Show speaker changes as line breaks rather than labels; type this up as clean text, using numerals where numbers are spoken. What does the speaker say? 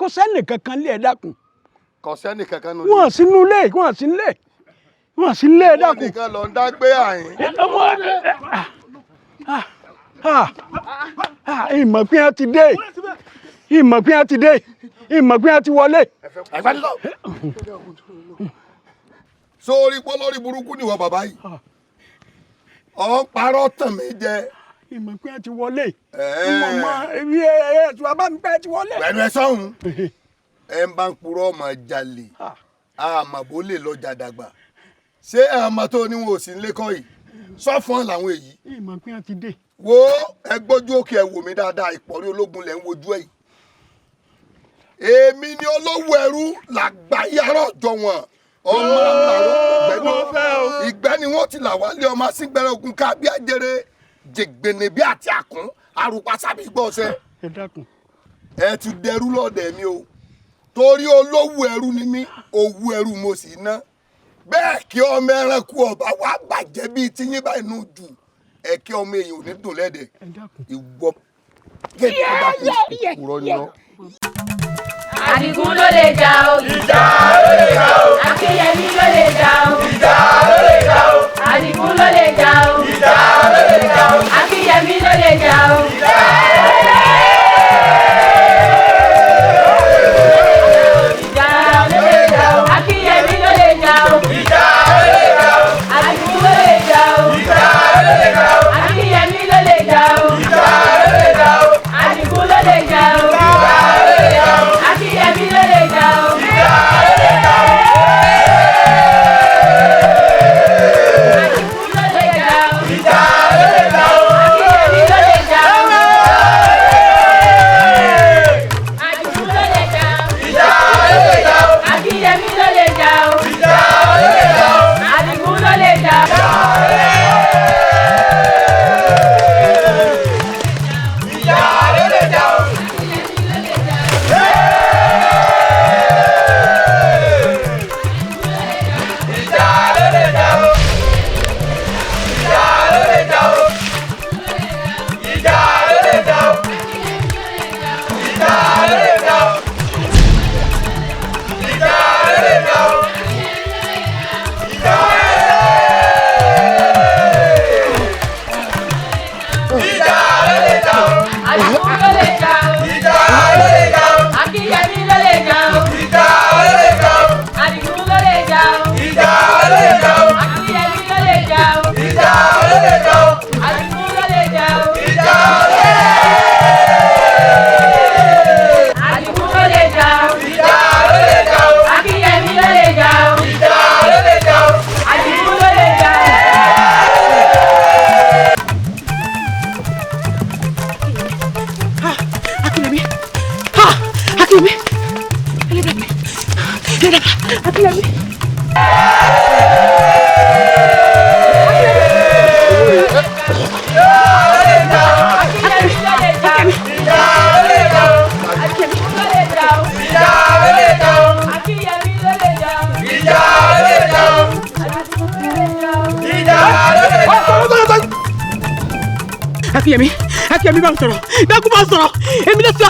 kò sẹ́ni kankan lé ẹ dákun.
Kò sẹ́ni kankan nù.
Wọ́n sínú ilé, wọ́n sí ilé. Wọ́n sí ilé ẹ dákun.
Wọ́n nìkan lọ ń dá gbé àyín.
Ìmọ̀ pé a ti dé. Ìmọ̀ pé a ti dé. Ìmọ̀ pé a ti wọlé.
Sórí pọ́lọ́rí burúkú ni wọ́n bàbá yìí. Ọ̀ ń parọ́ tàn mí jẹ.
Ìmọ̀ pé a ti wọlé. Ẹ̀sùn abá mi pé a ti wọlé.
Pẹ̀lú ẹ sọ́hun. Ẹ ń bá ń purọ́ ọmọ jalè. Àmọ́ bó lè lọ́jà dàgbà. Ṣé àmọ́ tó ní wọn ò sí nílé kọ́ yìí? Sọ́fọ́n làwọn èyí.
Ìmọ̀ pé a ti dé.
Wo ẹ gbójú òkè ẹ wò mí dáadáa ìpọ̀rí ológun lẹ̀ ń wojú ẹ̀ yìí. Èmi ni olówó ẹrú làgbáyé àrọ̀jọ wọn. Ọmọ àlàró ìgbẹ́ ni wọ́n ti là wálé ọmọ asíngbẹ́rẹ́ ogun ká bí ajere jègbènè bí àti àkún arúpa sábì gbọ́sẹ̀.
Ẹ dákun.
Ẹ ti dẹrú lọ́dẹ̀ mi o torí olówó ẹrú ni mí owó ẹrú mo sì ná bẹ́ẹ̀ kí ọmọ ẹranko ọba wa bàjẹ́ bíi tíyín báyìí nù jù ẹ kí ọmọ èèyàn ò ní dùn lẹ́dẹ̀ ìwọ gẹ́gẹ́ ọba kúrò ní ọ.
Àdìgún ló lè jà o.
Ìjà ló lè jà o.
Akínyẹmí ló lè jà o.
Ìjà ló lè jà o.
Àdìgún ló lè jà o.
Ìjà ló lè jà o.
Akínyẹmí ló lè jà o.
Ìjà ló lè jà o.
Akínyẹmí ló lè jà o.
Ìjà ló lè jà o.
Àdìgún ló lè jà o.
Ìjà ló lè jà o.
Akínyẹmí ló lè jà o.
Ìjà ló lè jà o.
Àdìgún ló lè jà o. Akínyẹmí ló lè jà o.
Akínyẹmí bá ń sọ̀rọ̀, bẹ́ẹ̀ kú bá ń sọ̀rọ̀, èmi lè sọ.